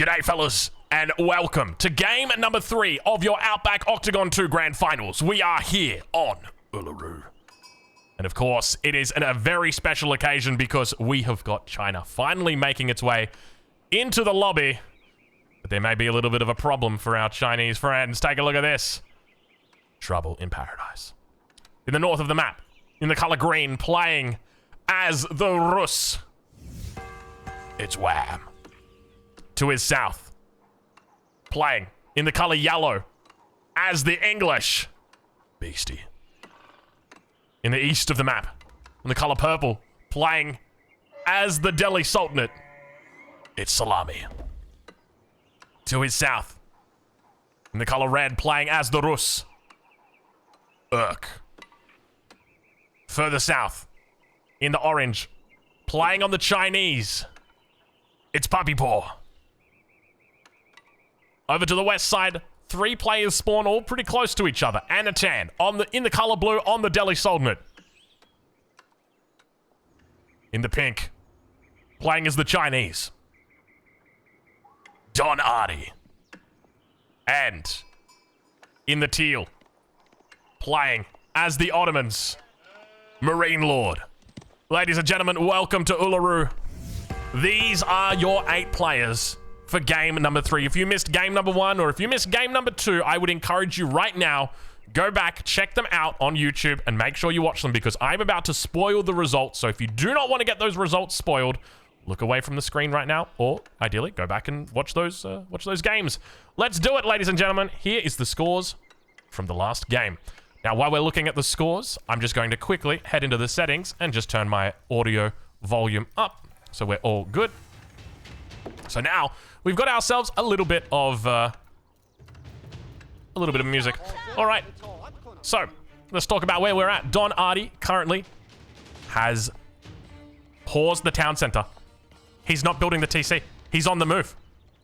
G'day, fellas, and welcome to game number 3 of your Outback Octagon 2 Grand Finals. We are here on Uluru. And of course, it is a very special occasion because we have got China finally making its way into the lobby. But there may be a little bit of a problem for our Chinese friends. Take a look at this. Trouble in paradise. In the north of the map, in the color green, playing as the Rus, it's Wham. To his south, playing in the color yellow as the English, Beastie. In the east of the map, in the color purple, playing as the Delhi Sultanate, it's Szalami. To his south, in the color red, playing as the Rus, Urk. Further south, in the orange, playing on the Chinese, it's Puppypaw. Over to the west side, 3 players spawn all pretty close to each other. Anatan in the color blue on the Delhi Sultanate. In the pink, playing as the Chinese, Don Artie. And in the teal, playing as the Ottomans, Marine Lord. Ladies and gentlemen, welcome to Uluru. These are your 8 players for game number 3. If you missed game number 1 or if you missed game number 2, I would encourage you right now, go back, check them out on YouTube and make sure you watch them because I'm about to spoil the results. So if you do not want to get those results spoiled, look away from the screen right now, or ideally go back and watch those games. Let's do it, ladies and gentlemen. Here is the scores from the last game. Now, while we're looking at the scores, I'm just going to quickly head into the settings and just turn my audio volume up so we're all good. So now we've got ourselves a little bit of music. All right. So let's talk about where we're at. Don Artie currently has paused the town center. He's not building the TC. He's on the move.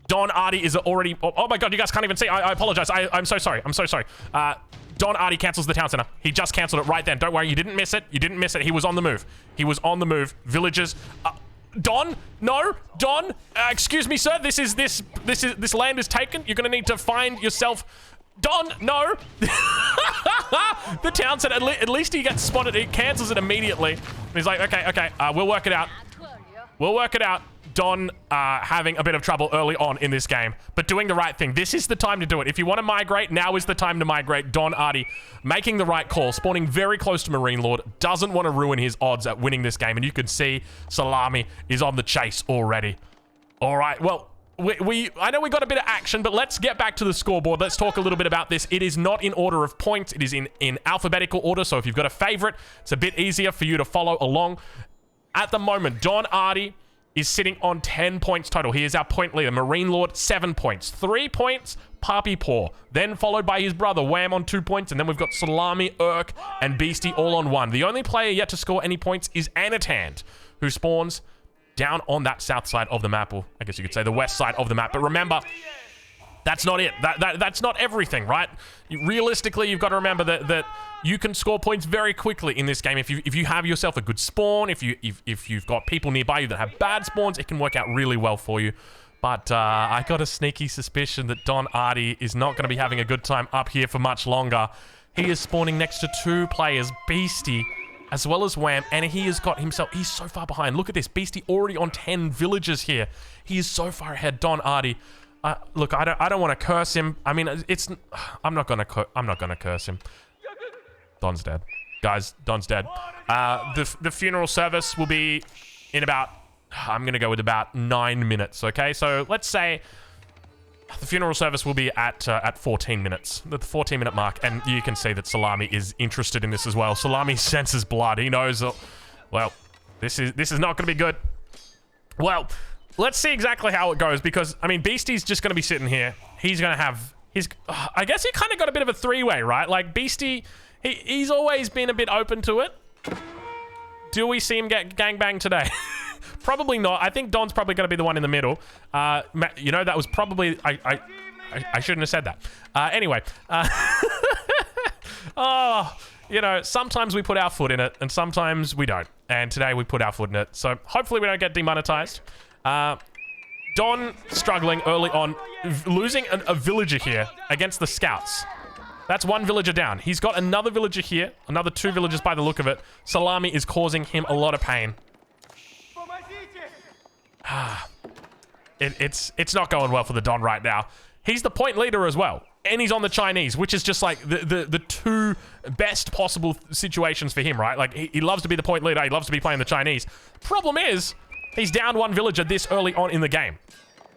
Don Artie is already. Oh my God, you guys can't even see. I apologize. I'm so sorry. I'm so sorry. Don Artie cancels the town center. He just canceled it right then. Don't worry. You didn't miss it. You didn't miss it. He was on the move. He was on the move. Villagers. Don? No? Don? Excuse me, sir. This land is taken. You're gonna need to find yourself. Don? No? The town said at least he gets spotted. He cancels it immediately. And he's like, okay, we'll work it out. We'll work it out. Don having a bit of trouble early on in this game, but doing the right thing. This is the time to do it. If you want to migrate, now is the time to migrate. Don Artie making the right call, spawning very close to Marine Lord, doesn't want to ruin his odds at winning this game, and you can see Szalami is on the chase already. All right, well, I know we got a bit of action, but let's get back to the scoreboard. Let's talk a little bit about this. It is not in order of points. It is in alphabetical order, so if you've got a favorite, it's a bit easier for you to follow along. At the moment, Don Artie is sitting on 10 points total. He is our point leader. Marine Lord, 7 points. 3 points, Puppypaw. Then followed by his brother, Wham, on 2 points. And then we've got Szalami, Urk, and Beastie all on 1. The only player yet to score any points is Anatan, who spawns down on that south side of the map, or I guess you could say the west side of the map. But remember, that's not it. That's not everything, right? Realistically, you've got to remember that you can score points very quickly in this game. If you have yourself a good spawn, if you've got people nearby you that have bad spawns, it can work out really well for you. But I got a sneaky suspicion that Don Artie is not going to be having a good time up here for much longer. He is spawning next to 2 players, Beastie as well as Wham, and he has got himself, he's so far behind. Look at this, Beastie already on 10 villagers here. He is so far ahead. Don Artie. Look, I don't want to curse him. I mean, I'm not gonna curse him. Don's dead, guys. Don's dead. The funeral service will be in about. I'm gonna go with about 9 minutes. Okay, so let's say the funeral service will be at 14 minutes, the 14-minute mark, and you can see that Szalami is interested in this as well. Szalami senses blood. He knows. Well, this is not gonna be good. Well. Let's see exactly how it goes because, I mean, Beastie's just going to be sitting here. He's going to have his... I guess he kind of got a bit of a 3-way, right? Like, Beastie, he's always been a bit open to it. Do we see him get gangbanged today? Probably not. I think Don's probably going to be the one in the middle. You know, that was probably... I shouldn't have said that. Anyway. Oh, you know, sometimes we put our foot in it and sometimes we don't. And today we put our foot in it. So hopefully we don't get demonetized. Don struggling early on, losing a villager here against the scouts. That's one villager down. He's got another villager here, another 2 villagers by the look of it. Szalami is causing him a lot of pain. It's not going well for the Don right now. He's the point leader as well. And he's on the Chinese, which is just like the 2 best possible situations for him, right? Like, he loves to be the point leader. He loves to be playing the Chinese. Problem is, he's down 1 villager this early on in the game.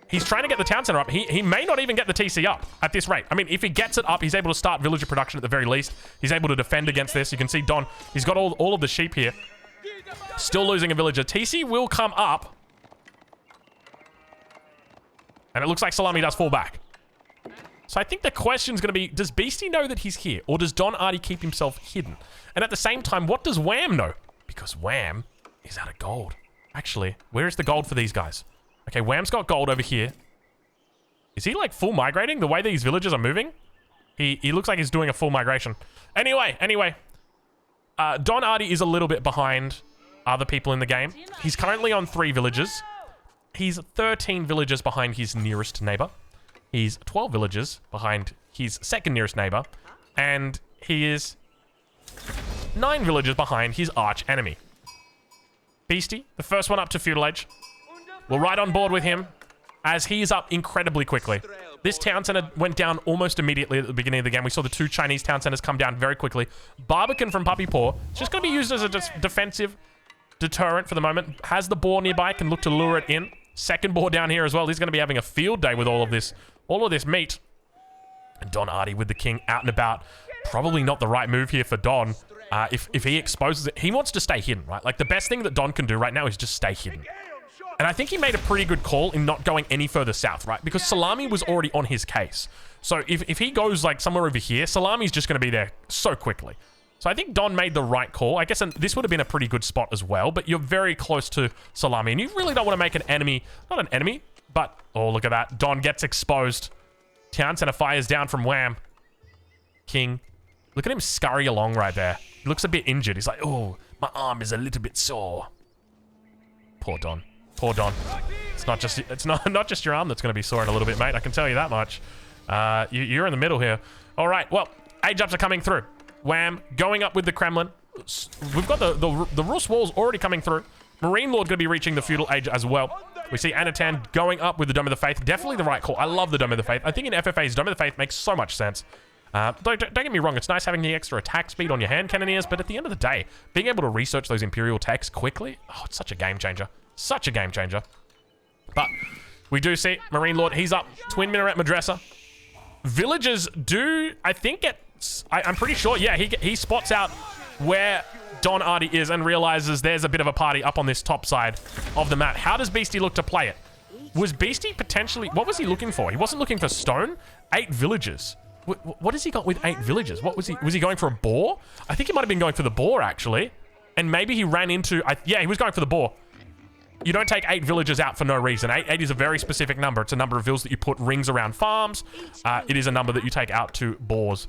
He's trying to get the town center up. He may not even get the TC up at this rate. I mean, if he gets it up, he's able to start villager production at the very least. He's able to defend against this. You can see Don, he's got all of the sheep here. Still losing a villager. TC will come up. And it looks like Szalami does fall back. So I think the question's going to be, does Beastie know that he's here? Or does Don Artie keep himself hidden? And at the same time, what does Wham know? Because Wham is out of gold. Actually, where is the gold for these guys? Okay, Wham's got gold over here. Is he like full migrating? The way these villagers are moving? He looks like he's doing a full migration. Anyway. Don Artie is a little bit behind other people in the game. He's currently on 3 villages. He's 13 villagers behind his nearest neighbor. He's 12 villagers behind his second nearest neighbor. And he is 9 villagers behind his arch enemy. Beastie, the first one up to feudal age. We're right on board with him as he's up incredibly quickly. This town center went down almost immediately at the beginning of the game. We saw the 2 Chinese town centers come down very quickly. Barbican from Puppypaw is just going to be used as a defensive deterrent for the moment. Has the boar nearby, can look to lure it in. Second boar down here as well. He's going to be having a field day with all of this meat. And Don Artie with the king out and about. Probably not the right move here for Don. If he exposes it, he wants to stay hidden, right? Like, the best thing that Don can do right now is just stay hidden. And I think he made a pretty good call in not going any further south, right? Because Szalami was already on his case. So if he goes like somewhere over here, Salami's just going to be there so quickly. So I think Don made the right call. I guess this would have been a pretty good spot as well, but you're very close to Szalami, and you really don't want to make an enemy, not an enemy, but, oh, look at that. Don gets exposed. Town center fires down from Wham. King. Look at him scurry along right there. He looks a bit injured. He's like, oh, my arm is a little bit sore. Poor Don. Poor Don. It's not just your arm that's going to be soaring a little bit, mate. I can tell you that much. You're in the middle here. All right. Well, age ups are coming through. Wham going up with the Kremlin. We've got the Rus walls already coming through. Marine Lord going to be reaching the feudal age as well. We see Anatan going up with the Dome of the Faith. Definitely the right call. I love the Dome of the Faith. I think in FFA's Dome of the Faith makes so much sense. Don't get me wrong, it's nice having the extra attack speed on your hand cannoneers, but at the end of the day, being able to research those Imperial techs quickly, oh, it's such a game changer. Such a game changer. But we do see Marine Lord, he's up. Twin Minaret Madrasa. Villagers do, I think, I'm pretty sure, yeah, he spots out where Don Artie is and realizes there's a bit of a party up on this top side of the map. How does Beastie look to play it? Was Beastie potentially, what was he looking for? He wasn't looking for stone. 8 villagers. What has he got with 8 villagers? What was he going for a boar? I think he might have been going for the boar, actually. And maybe he ran into, yeah, he was going for the boar. You don't take 8 villagers out for no reason. 8 is a very specific number. It's a number of villas that you put rings around farms. It is a number that you take out to boars.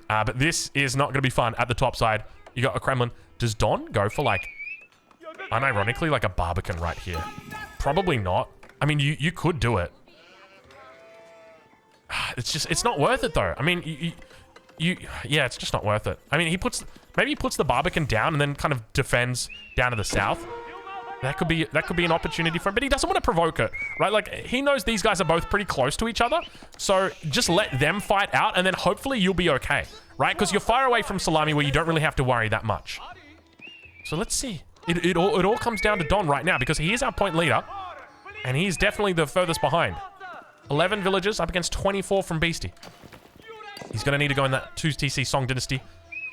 But this is not going to be fun at the top side. You got a Kremlin. Does Don go for, like, unironically, like a Barbican right here? Probably not. I mean, you could do it. It's not worth it, though. I mean, yeah, it's just not worth it. I mean, maybe he puts the Barbican down and then kind of defends down to the south. That could be an opportunity for him, but he doesn't want to provoke it, right? Like, he knows these guys are both pretty close to each other, so just let them fight out, and then hopefully you'll be okay, right? Because you're far away from Szalami where you don't really have to worry that much. So let's see. It all comes down to Don right now, because he is our point leader, and he's definitely the furthest behind. 11 villagers up against 24 from Beastie. He's going to need to go in that 2TC Song Dynasty.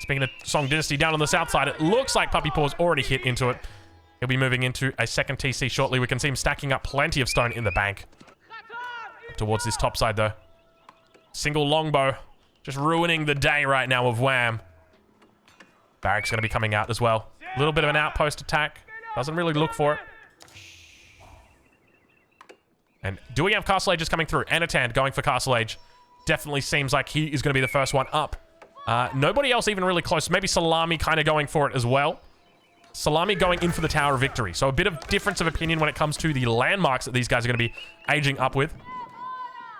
Speaking of Song Dynasty, down on the south side, it looks like Puppypaw's already hit into it. He'll be moving into a second TC shortly. We can see him stacking up plenty of stone in the bank. Towards this top side, though. Single longbow. Just ruining the day right now of Wham. Barrack's going to be coming out as well. A little bit of an outpost attack. Doesn't really look for it. And do we have Castle Ages coming through? Anatan going for Castle Age. Definitely seems like he is going to be the first one up. Nobody else even really close. Maybe Szalami kind of going for it as well. Szalami going in for the Tower of Victory. So a bit of difference of opinion when it comes to the landmarks that these guys are going to be aging up with.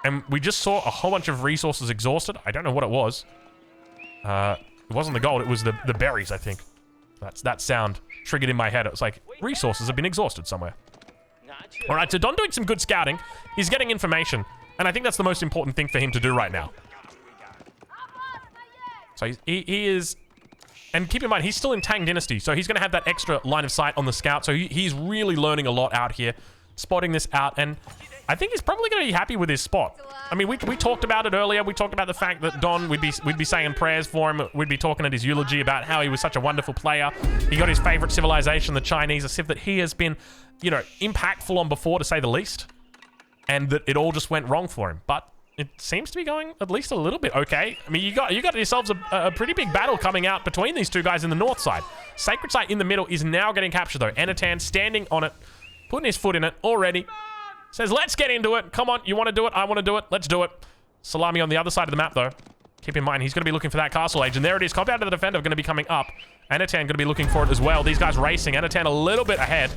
And we just saw a whole bunch of resources exhausted. I don't know what it was. It wasn't the gold, it was the berries, I think. That sound triggered in my head. It was like, resources have been exhausted somewhere. All right, so Don doing some good scouting. He's getting information. And I think that's the most important thing for him to do right now. So he is... And keep in mind, he's still in Tang Dynasty, so he's going to have that extra line of sight on the scout. So he's really learning a lot out here, spotting this out. And I think he's probably going to be happy with his spot. I mean, we talked about it earlier. We talked about the fact that Don, we'd be saying prayers for him. We'd be talking at his eulogy about how he was such a wonderful player. He got his favorite civilization, the Chinese, a civ that he has been, you know, impactful on before, to say the least. And that it all just went wrong for him. But it seems to be going at least a little bit okay. I mean, you got yourselves a pretty big battle coming out between these two guys in the north side. Sacred Site in the middle is now getting captured, though. Enatan standing on it, putting his foot in it already. Says, let's get into it. Come on, you want to do it? I want to do it. Let's do it. Szalami on the other side of the map, though. Keep in mind, he's going to be looking for that castle age. And there it is. Compound to the defender going to be coming up. Enatan going to be looking for it as well. These guys racing. Enatan a little bit ahead.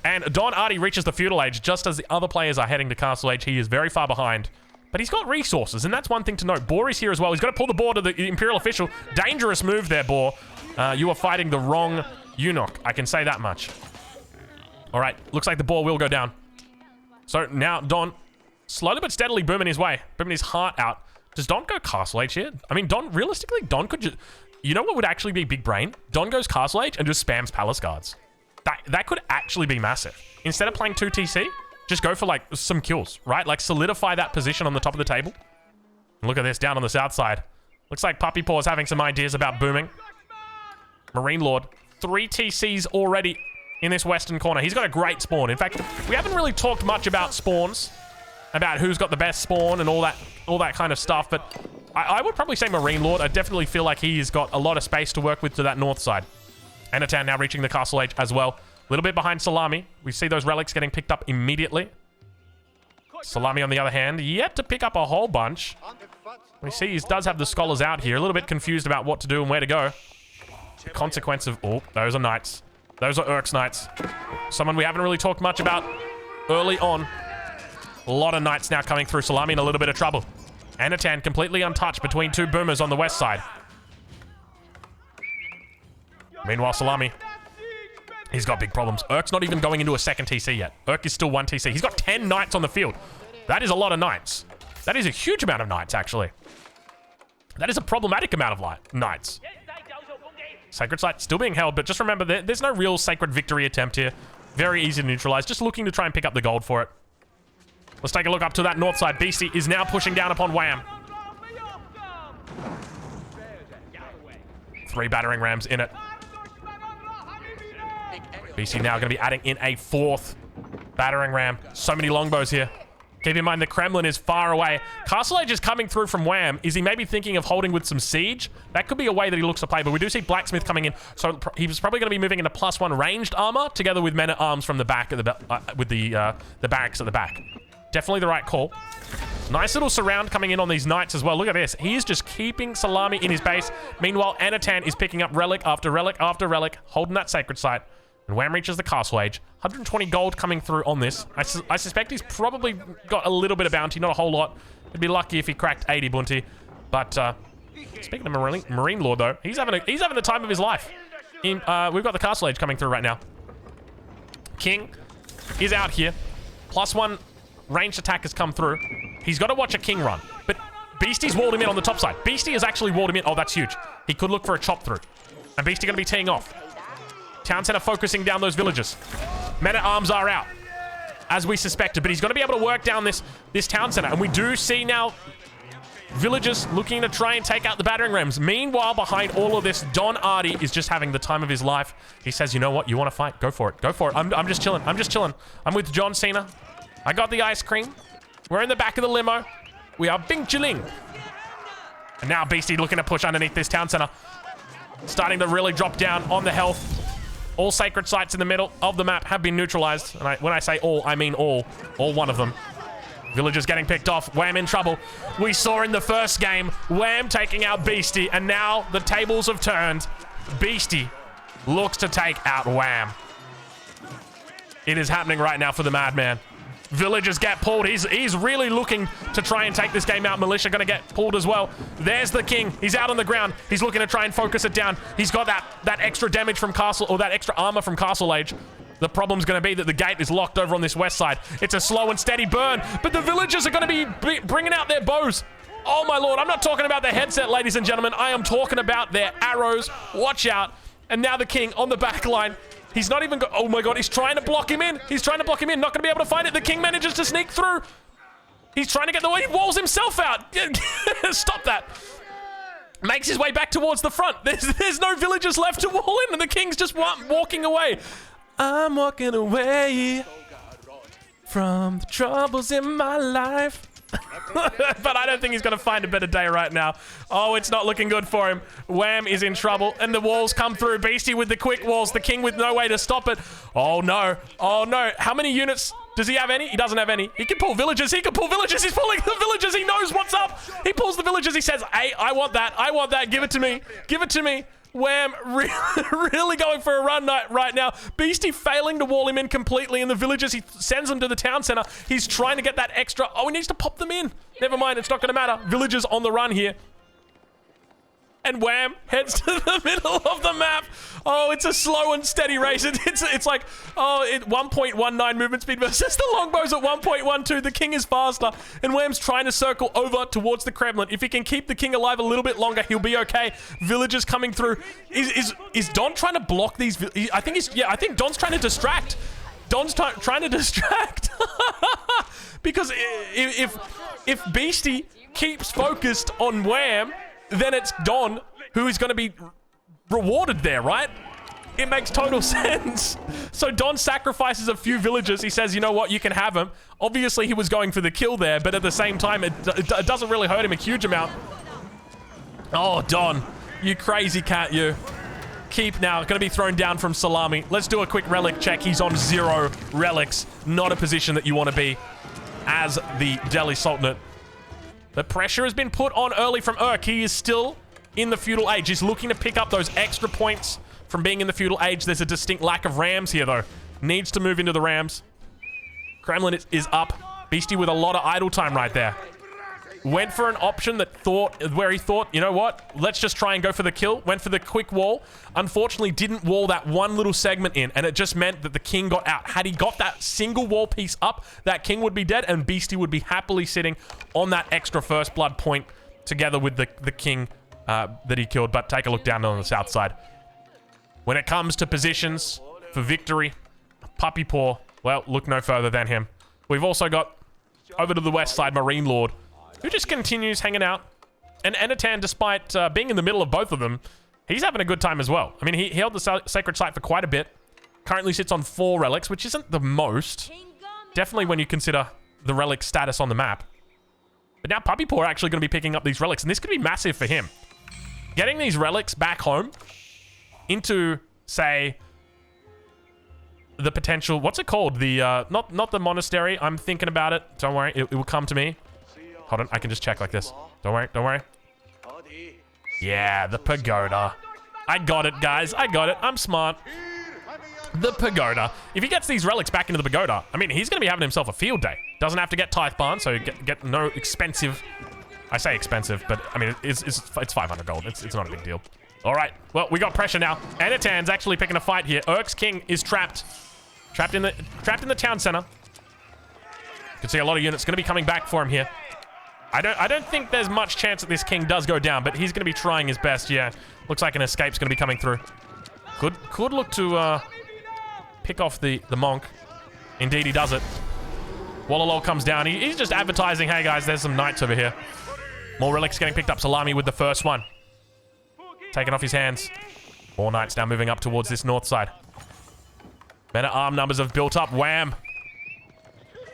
And Don Artie reaches the feudal age just as the other players are heading to castle age. He is very far behind. But he's got resources, and that's one thing to note. Boar is here as well. He's got to pull the boar to the Imperial official. Dangerous move there, Boar. You are fighting the wrong eunuch. I can say that much. All right, looks like the boar will go down. So now Don, slowly but steadily booming his way, booming his heart out. Does Don go castle age here? I mean, Don, realistically, Don could just... You know what would actually be big brain? Don goes castle age and just spams palace guards. That could actually be massive. Instead of playing 2 TC... Just go for, like, some kills, right? Like, solidify that position on the top of the table. And look at this, down on the south side. Looks like Puppypaw is having some ideas about booming. Marine Lord. 3 TCs already in this western corner. He's got a great spawn. In fact, we haven't really talked much about spawns, about who's got the best spawn and all that kind of stuff, but I would probably say Marine Lord. I definitely feel like he's got a lot of space to work with to that north side. Enatan now reaching the castle age as well. A little bit behind Szalami. We see those relics getting picked up immediately. Szalami, on the other hand, yet to pick up a whole bunch. We see he does have the scholars out here. A little bit confused about what to do and where to go. The consequence of... Oh, those are knights. Those are Urks knights. Someone we haven't really talked much about early on. A lot of knights now coming through. Szalami in a little bit of trouble. Enatan completely untouched between 2 boomers on the west side. Meanwhile, Szalami... He's got big problems. Urk's not even going into a second TC yet. Urk is still 1 TC. He's got 10 knights on the field. That is a lot of knights. That is a huge amount of knights, actually. That is a problematic amount of knights. Sacred Site still being held, but just remember, there's no real sacred victory attempt here. Very easy to neutralize. Just looking to try and pick up the gold for it. Let's take a look up to that north side. Beastie is now pushing down upon Wham. 3 battering rams in it. Beastie now going to be adding in a 4th battering ram. So many longbows here. Keep in mind the Kremlin is far away. Castle Age is coming through from Wham. Is he maybe thinking of holding with some siege? That could be a way that he looks to play, but we do see Blacksmith coming in. So he was probably going to be moving into +1 ranged armor together with men at arms from the back of with the barracks at the back. Definitely the right call. Nice little surround coming in on these knights as well. Look at this. He is just keeping Szalami in his base. Meanwhile, Enatan is picking up relic after relic after relic, holding that sacred site. And Wham reaches the castle age. 120 gold coming through on this. I suspect he's probably got a little bit of bounty, not a whole lot. He'd be lucky if he cracked 80 bounty. But speaking of Marine Lord, though, he's having the time of his life. We've got the castle age coming through right now. King is out here. +1 ranged attack has come through. He's got to watch a king run. But Beastie's walled him in on the top side. Beastie has actually walled him in. Oh, that's huge. He could look for a chop through. And Beastie going to be teeing off. Town center focusing down those villages. Men-at-arms are out, as we suspected, but he's going to be able to work down this town center. And we do see now villagers looking to try and take out the battering rams. Meanwhile, behind all of this, Don Artie is just having the time of his life. He says, you know what? You want to fight? Go for it. Go for it. I'm just chilling. I'm just chilling. I'm with John Cena. I got the ice cream. We're in the back of the limo. We are bing chilling. And now Beastie looking to push underneath this town center. Starting to really drop down on the health. All sacred sites in the middle of the map have been neutralized. And when I say all, I mean all. All 1 of them. Villagers getting picked off. Wham in trouble. We saw in the first game, Wham taking out Beastie. And now the tables have turned. Beastie looks to take out Wham. It is happening right now for the Madman. Villagers get pulled. He's really looking to try and take this game out. Militia gonna get pulled as well. There's the king. He's out on the ground. He's looking to try and focus it down. He's got that extra damage from Castle, or that extra armor from Castle Age. The problem's gonna be that the gate is locked over on this west side. It's a slow and steady burn, but the villagers are gonna be bringing out their bows. Oh my lord, I'm not talking about their headset, ladies and gentlemen. I am talking about their arrows. Watch out. And now the king on the back line. He's not even oh my god, he's trying to block him in. He's trying to block him in. Not going to be able to find it. The king manages to sneak through. He's trying to get the way. He walls himself out. Stop that. Makes his way back towards the front. There's no villagers left to wall in, and the king's just walking away. I'm walking away from the troubles in my life. But I don't think he's going to find a better day right now. Oh, it's not looking good for him. Wham is in trouble, and the walls come through. Beastie with the quick walls. The king with no way to stop it. Oh, no. Oh, no. How many units? Does he have any? He doesn't have any. He can pull villagers. He can pull villagers. He's pulling the villagers. He knows what's up. He pulls the villagers. He says, hey, I want that. I want that. Give it to me. Give it to me. Wham, really going for a run right now. Beastie failing to wall him in completely, and the villagers, he sends them to the town center. He's trying to get that extra. Oh, he needs to pop them in. Never mind, it's not going to matter. Villagers on the run here. And Wham heads to the middle of the map. Oh, it's a slow and steady race. It's like, 1.19 movement speed versus the longbows at 1.12. The king is faster, and Wham's trying to circle over towards the Kremlin. If he can keep the king alive a little bit longer, he'll be okay. Villagers coming through. Is Don trying to block these? I think Don's trying to distract. Don's trying to distract. Because if Beastie keeps focused on Wham, then it's Don who is going to be rewarded there, right? It makes total sense. So Don sacrifices a few villagers. He says, you know what, you can have him. Obviously, he was going for the kill there, but at the same time, it doesn't really hurt him a huge amount. Oh, Don, you crazy cat, you. Keep now, going to be thrown down from Szalami. Let's do a quick relic check. He's on 0 relics. Not a position that you want to be as the Delhi Sultanate. The pressure has been put on early from Urk. He is still in the feudal age. He's looking to pick up those extra points from being in the feudal age. There's a distinct lack of rams here, though. Needs to move into the rams. Kremlin is up. Beastie with a lot of idle time right there. Went for an option where he thought, you know what? Let's just try and go for the kill. Went for the quick wall. Unfortunately, didn't wall that one little segment in, and it just meant that the king got out. Had he got that single wall piece up, that king would be dead, and Beastie would be happily sitting on that extra first blood point together with the king that he killed. But take a look down on the south side. When it comes to positions for victory, Puppypaw, well, look no further than him. We've also got over to the west side, Marine Lord, who just continues hanging out. And Enatan, despite being in the middle of both of them, he's having a good time as well. I mean, he held the sacred site for quite a bit. Currently sits on 4 relics, which isn't the most. Definitely when you consider the relic status on the map. But now Puppypaw are actually going to be picking up these relics, and this could be massive for him. Getting these relics back home into, say, the potential... What's it called? The, not the monastery. I'm thinking about it. Don't worry. It will come to me. Hold on, I can just check like this. Don't worry, don't worry. Yeah, the pagoda. I got it, guys. I got it. I'm smart. The pagoda. If he gets these relics back into the pagoda, I mean, he's going to be having himself a field day. Doesn't have to get tithe barn, so get no expensive... I say expensive, but I mean, it's 500 gold. It's not a big deal. All right, well, we got pressure now. Anatan's actually picking a fight here. Urk's king is trapped. Trapped in the town center. You can see a lot of units going to be coming back for him here. I don't think there's much chance that this king does go down, but he's going to be trying his best. Yeah, looks like an escape's going to be coming through. Could look to pick off the monk. Indeed, he does it. Wallalol comes down. He's just advertising, hey guys, there's some knights over here. More relics getting picked up. Szalami with the first one. Taken off his hands. More knights now moving up towards this north side. Better arm numbers have built up. Wham!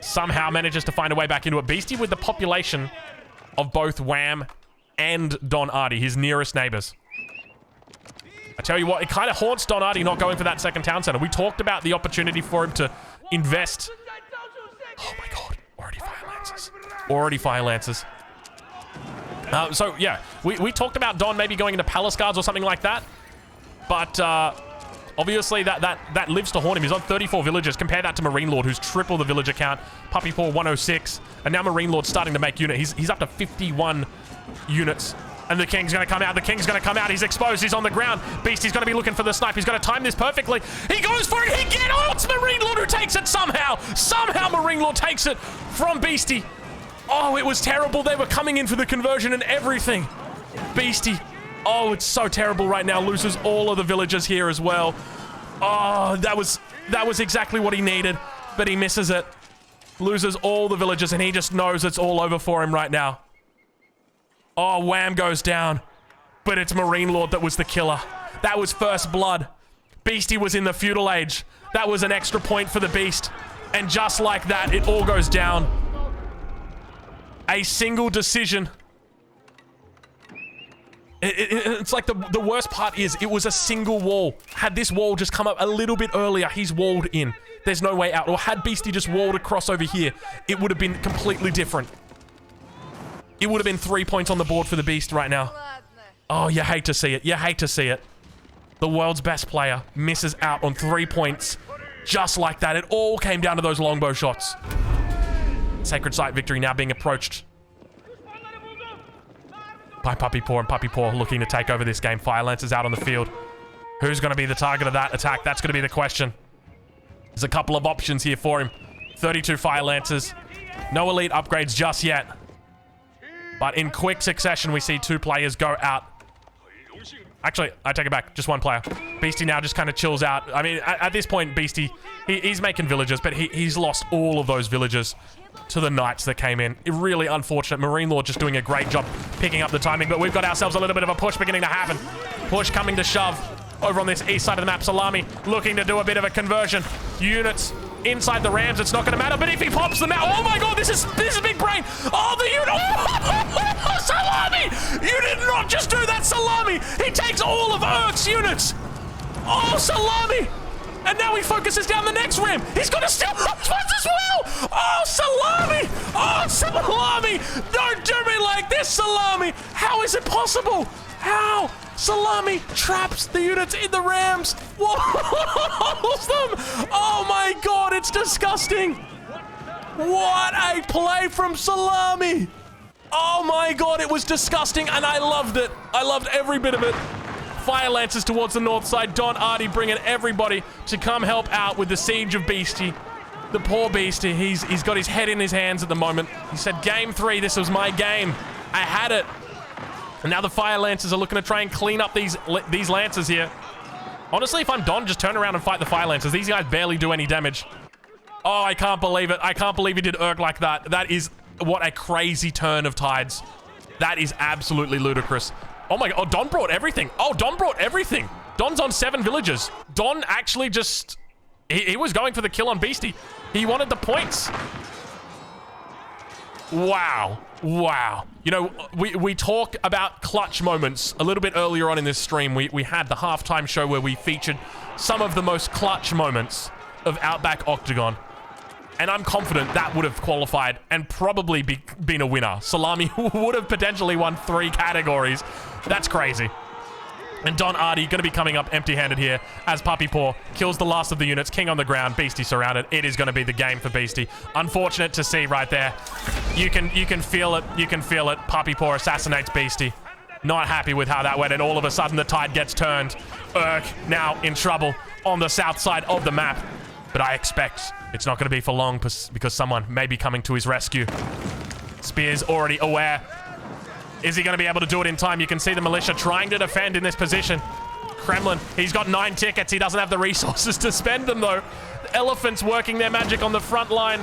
Somehow manages to find a way back into it. Beastie with the population of both Wham and Don Artie, his nearest neighbors. I tell you what, it kind of haunts Don Artie not going for that second town center. We talked about the opportunity for him to invest. Oh my god, already fire lances. Already fire lances. So yeah, we talked about Don maybe going into palace guards or something like that. But Obviously, that lives to haunt him. He's on 34 villagers. Compare that to Marine Lord, who's triple the villager count. Puppypaw 106. And now Marine Lord's starting to make unit. He's up to 51 units. And the King's going to come out. The King's going to come out. He's exposed. He's on the ground. Beastie's going to be looking for the snipe. He's going to time this perfectly. He goes for it. He gets it. Oh, it's Marine Lord who takes it somehow. Somehow Marine Lord takes it from Beastie. Oh, it was terrible. They were coming in for the conversion and everything. Beastie. Oh, it's so terrible right now. Loses all of the villagers here as well. Oh, that was exactly what he needed, but he misses it. Loses all the villagers, and he just knows it's all over for him right now. Oh, Wham goes down, but it's Marine Lord that was the killer. That was first blood. Beastie was in the feudal age. That was an extra point for the Beast. And just like that, it all goes down. A single decision. It's like the worst part is it was a single wall. Had this wall just come up a little bit earlier, he's walled in. There's no way out. Or had Beastie just walled across over here, it would have been completely different. It would have been 3 points on the board for the Beast right now. Oh, you hate to see it. You hate to see it. The world's best player misses out on 3 points just like that. It all came down to those longbow shots. Sacred Site victory now being approached by Puppypaw, and Puppypaw looking to take over this game. Fire Lancers out on the field. Who's going to be the target of that attack? That's going to be the question. There's a couple of options here for him. 32 Fire Lancers. No elite upgrades just yet. But in quick succession, we see 2 players go out. Actually, I take it back. Just 1 player. Beastie now just kind of chills out. I mean, at this point, Beastie, he's making villagers, but he's lost all of those villagers to the knights that came in. Really unfortunate. Marine Lord just doing a great job picking up the timing, but we've got ourselves a little bit of a push beginning to happen. Push coming to shove over on this east side of the map. Szalami looking to do a bit of a conversion. Units inside the Rams, it's not going to matter, but if he pops them out, oh my god, this is big brain. Oh, the unit, oh, Szalami! You did not just do that, Szalami! He takes all of Urk's units! Oh, Szalami! And now he focuses down the next ram. He's got to steal those ones as well! Oh, Szalami! Oh, Szalami! Don't do me like this, Szalami! How is it possible? How? Szalami traps the units in the Rams. Walls them. Oh my god, it's disgusting. What a play from Szalami. Oh my god, it was disgusting and I loved it. I loved every bit of it. Fire Lancers towards the north side. Don Artie bringing everybody to come help out with the siege of Beastie. The poor Beastie, he's got his head in his hands at the moment. He said, game 3, this was my game. I had it. And now the Fire Lancers are looking to try and clean up these Lancers here. Honestly, if I'm Don, just turn around and fight the Fire Lancers. These guys barely do any damage. Oh, I can't believe it. I can't believe he did Urk like that. That is what a crazy turn of tides. That is absolutely ludicrous. Oh my god. Oh, Don brought everything. Oh, Don brought everything. Don's on 7 villagers. Don actually just... He was going for the kill on Beastie. He wanted the points. Wow. Wow. You know, we talk about clutch moments a little bit earlier on in this stream. We had the halftime show where we featured some of the most clutch moments of Outback Octagon. And I'm confident that would have qualified and probably been a winner. Szalami would have potentially won 3 categories. That's crazy. And Don Artie going to be coming up empty-handed here as Puppypaw kills the last of the units. King on the ground, Beastie surrounded. It is going to be the game for Beastie. Unfortunate to see right there. You can feel it. You can feel it. Puppypaw assassinates Beastie. Not happy with how that went, and all of a sudden the tide gets turned. Urk now in trouble on the south side of the map. But I expect it's not going to be for long because someone may be coming to his rescue. Spear's already aware. Is he going to be able to do it in time? You can see the militia trying to defend in this position. Kremlin, he's got 9 tickets. He doesn't have the resources to spend them, though. The elephants working their magic on the front line.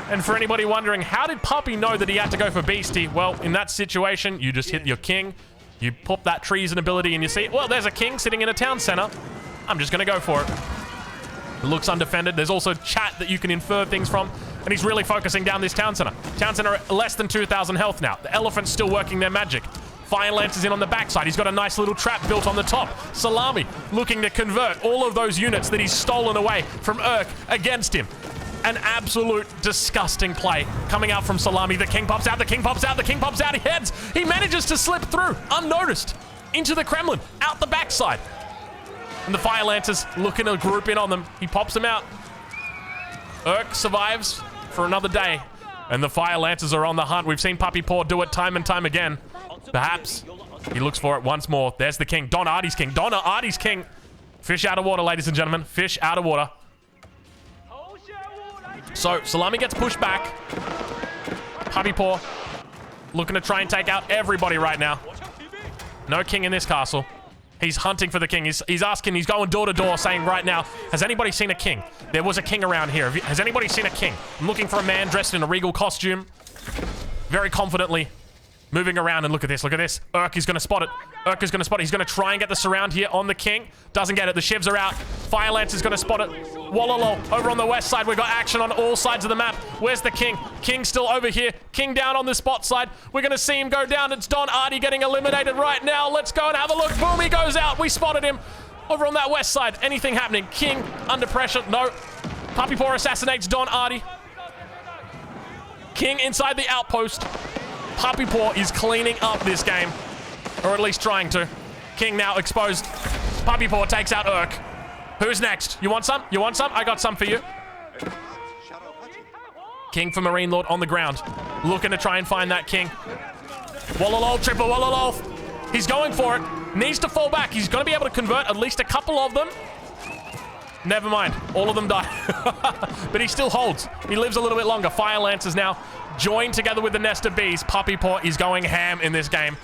And for anybody wondering, how did Puppy know that he had to go for Beastie? Well, in that situation, you just hit your king. You pop that treason ability and you see, well, there's a king sitting in a town center. I'm just going to go for it. It looks undefended. There's also chat that you can infer things from. And he's really focusing down this town center. Town center less than 2,000 health now. The elephant's still working their magic. Fire Lance is in on the backside. He's got a nice little trap built on the top. Szalami looking to convert all of those units that he's stolen away from Urk against him. An absolute disgusting play coming out from Szalami. The king pops out, the king pops out, the king pops out. He heads. He manages to slip through unnoticed into the Kremlin, out the backside. And the Fire Lancers looking to group in on them. He pops them out. Urk survives for another day. And the Fire Lancers are on the hunt. We've seen Puppypaw do it time and time again. Perhaps he looks for it once more. There's the king. Don Artie's king. Don Artie's king. Fish out of water, ladies and gentlemen. Fish out of water. So, Szalami gets pushed back. Puppypaw looking to try and take out everybody right now. No king in this castle. He's hunting for the king. He's asking, he's going door to door saying right now, has anybody seen a king? There was a king around here. Has anybody seen a king? I'm looking for a man dressed in a regal costume. Very confidently moving around, and look at this, look at this. Urk is going to spot it. Urk is going to spot it. He's going to try and get the surround here on the king. Doesn't get it. The shivs are out. Fire Lance is going to spot it. Wallalo over on the west side. We've got action on all sides of the map. Where's the king? King's still over here. King down on the spot side. We're going to see him go down. It's Don Artie getting eliminated right now. Let's go and have a look. Boom, he goes out. We spotted him over on that west side. Anything happening? King under pressure. No. Puppypaw assassinates Don Artie. King inside the outpost. Puppypaw is cleaning up this game, or at least trying to. King now exposed. Puppypaw takes out Urk. Who's next? You want some? You want some? I got some for you. King for Marine Lord on the ground, looking to try and find that king. Wallalo, triple wallalo. He's going for it. Needs to fall back. He's going to be able to convert at least a couple of them. Never mind. All of them die. But he still holds. He lives a little bit longer. Fire Lancers now joined together with the nest of bees. Puppypaw is going ham in this game.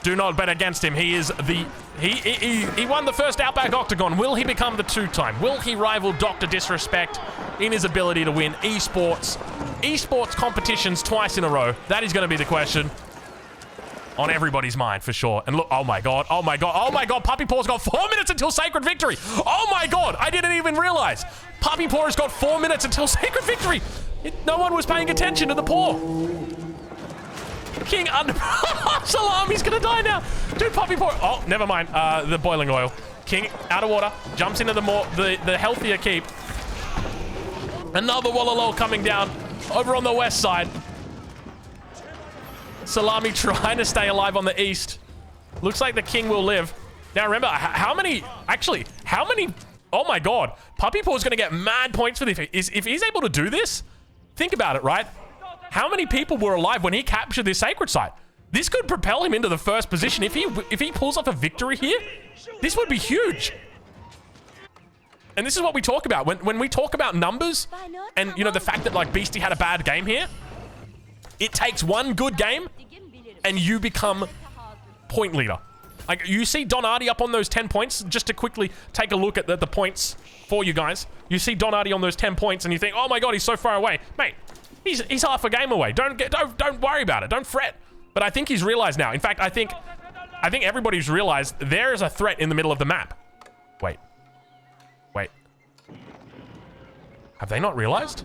Do not bet against him. He is the... He won the first Outback Octagon. Will he become the two-time? Will he rival Dr. Disrespect in his ability to win esports competitions twice in a row? That is going to be the question on everybody's mind for sure. And look, oh my god, oh my god, oh my god, Puppypaw's got 4 minutes until Sacred Victory. Oh my god, I didn't even realize. Puppypaw has got 4 minutes until Sacred Victory. No one was paying attention to the paw. King under... Szalami's gonna die now. Dude, Puppypaw... Oh, never mind. The boiling oil. King out of water. Jumps into the healthier keep. Another Wallalo coming down over on the west side. Szalami trying to stay alive on the east. Looks like the king will live. Now remember, how many... Actually, how many... Oh my god. Puppypaw's gonna get mad points for this. If he's able to do this, think about it, right? How many people were alive when he captured this sacred site? This could propel him into the first position. If he pulls off a victory here, this would be huge. And this is what we talk about. When we talk about numbers and, you know, the fact that, like, Beastie had a bad game here, it takes one good game and you become point leader. Like, you see Don Artie up on those 10 points, just to quickly take a look at the points for you guys. You see Don Artie on those 10 points and you think, oh my god, he's so far away. Mate, he's half a game away. Don't worry about it. Don't fret. But I think he's realized now. In fact, I think everybody's realized there is a threat in the middle of the map. Wait. Have they not realized?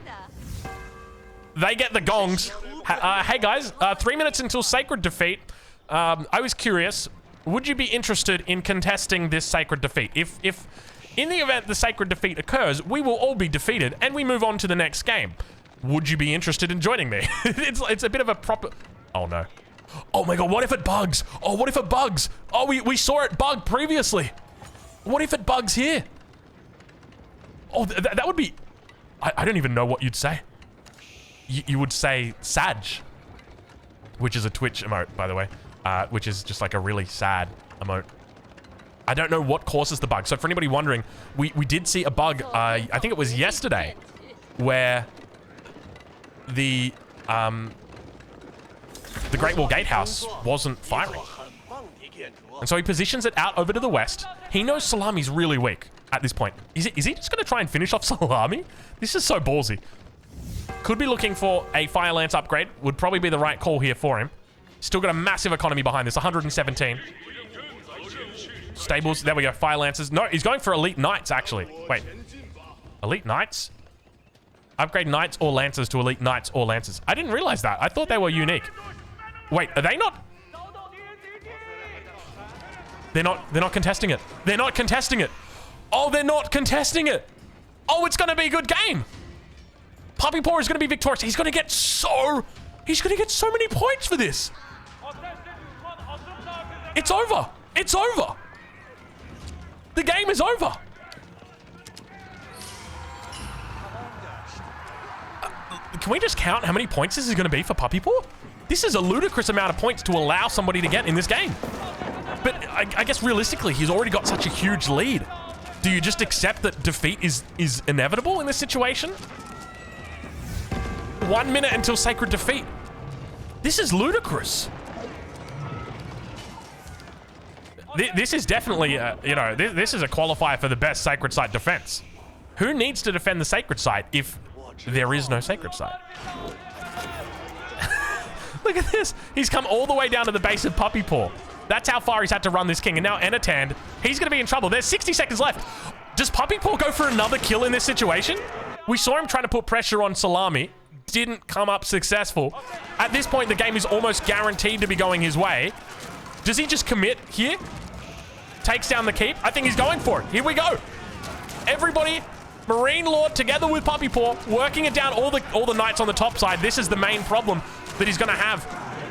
They get the gongs. Hey guys, 3 minutes until Sacred Defeat. I was curious, would you be interested in contesting this Sacred Defeat? If in the event the Sacred Defeat occurs, we will all be defeated and we move on to the next game. Would you be interested in joining me? it's a bit of a proper... Oh no. Oh my god, what if it bugs? Oh, what if it bugs? Oh, we saw it bug previously. What if it bugs here? Oh, that would be... I don't even know what you'd say. You would say Sag, which is a Twitch emote, by the way, which is just like a really sad emote. I don't know what causes the bug. So for anybody wondering, we did see a bug, I think it was yesterday, where the Great Wall Gatehouse wasn't firing. And so he positions it out over to the west. He knows Szalami's really weak at this point. Is he just going to try and finish off Szalami? This is so ballsy. Could be looking for a Fire Lance upgrade. Would probably be the right call here for him. Still got a massive economy behind this, 117. Stables, there we go, Fire Lancers. No, he's going for Elite Knights, actually. Wait, Elite Knights? Upgrade Knights or Lancers to Elite Knights or Lancers. I didn't realize that. I thought they were unique. Wait, are they not? They're not contesting it. They're not contesting it. Oh, they're not contesting it. Oh, it's going to be a good game. Puppypaw is going to be victorious. He's going to get so many points for this. It's over. It's over. The game is over. Can we just count how many points this is going to be for Puppypaw? This is a ludicrous amount of points to allow somebody to get in this game. But I guess realistically, he's already got such a huge lead. Do you just accept that defeat is inevitable in this situation? 1 minute until sacred defeat. This is ludicrous. This is definitely, you know, this is a qualifier for the best sacred site defense. Who needs to defend the sacred site if there is no sacred site? Look at this. He's come all the way down to the base of Puppypaw. That's how far he's had to run this king. And now Enatand, he's going to be in trouble. There's 60 seconds left. Does Puppypaw go for another kill in this situation? We saw him trying to put pressure on Szalami. Didn't come up successful. At this point, the game is almost guaranteed to be going his way. Does he just commit here? Takes down the keep. I think he's going for it. Here we go. Everybody, Marine Lord together with Puppypaw, working it down all the knights on the top side. This is the main problem that he's going to have.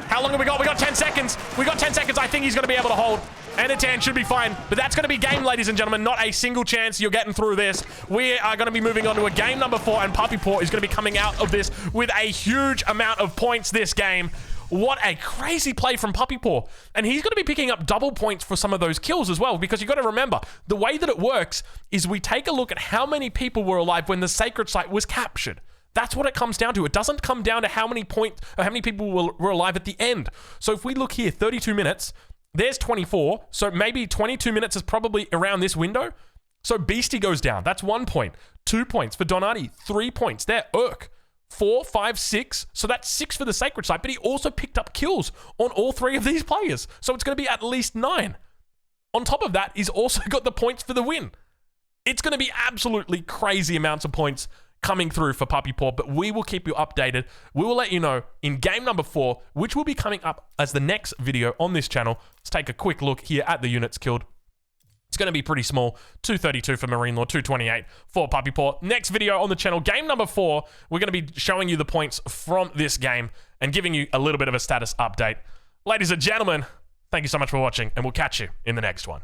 How long have we got? We got 10 seconds. We got 10 seconds. I think he's going to be able to hold. Enatan should be fine. But that's going to be game, ladies and gentlemen. Not a single chance you're getting through this. We are going to be moving on to a game number 4, and Puppypaw is going to be coming out of this with a huge amount of points this game. What a crazy play from Puppypaw. And he's going to be picking up double points for some of those kills as well, because you've got to remember, the way that it works is we take a look at how many people were alive when the sacred site was captured. That's what it comes down to. It doesn't come down to how many points or how many people were alive at the end. So if we look here, 32 minutes, there's 24. So maybe 22 minutes is probably around this window. So Beastie goes down. That's 1 point. 2 points for Donati. 3 points. There, Urk. 4, 5, 6. So that's 6 for the sacred site. But he also picked up kills on all 3 of these players. So it's going to be at least 9. On top of that, he's also got the points for the win. It's going to be absolutely crazy amounts of points coming through for Puppypaw, but we will keep you updated. We will let you know in game number 4, which will be coming up as the next video on this channel. Let's take a quick look here at the units killed. It's going to be pretty small. 232 for Marine Lord, 228 for Puppypaw. Next video on the channel, game number 4, we're going to be showing you the points from this game and giving you a little bit of a status update. Ladies and gentlemen, thank you so much for watching, and we'll catch you in the next one.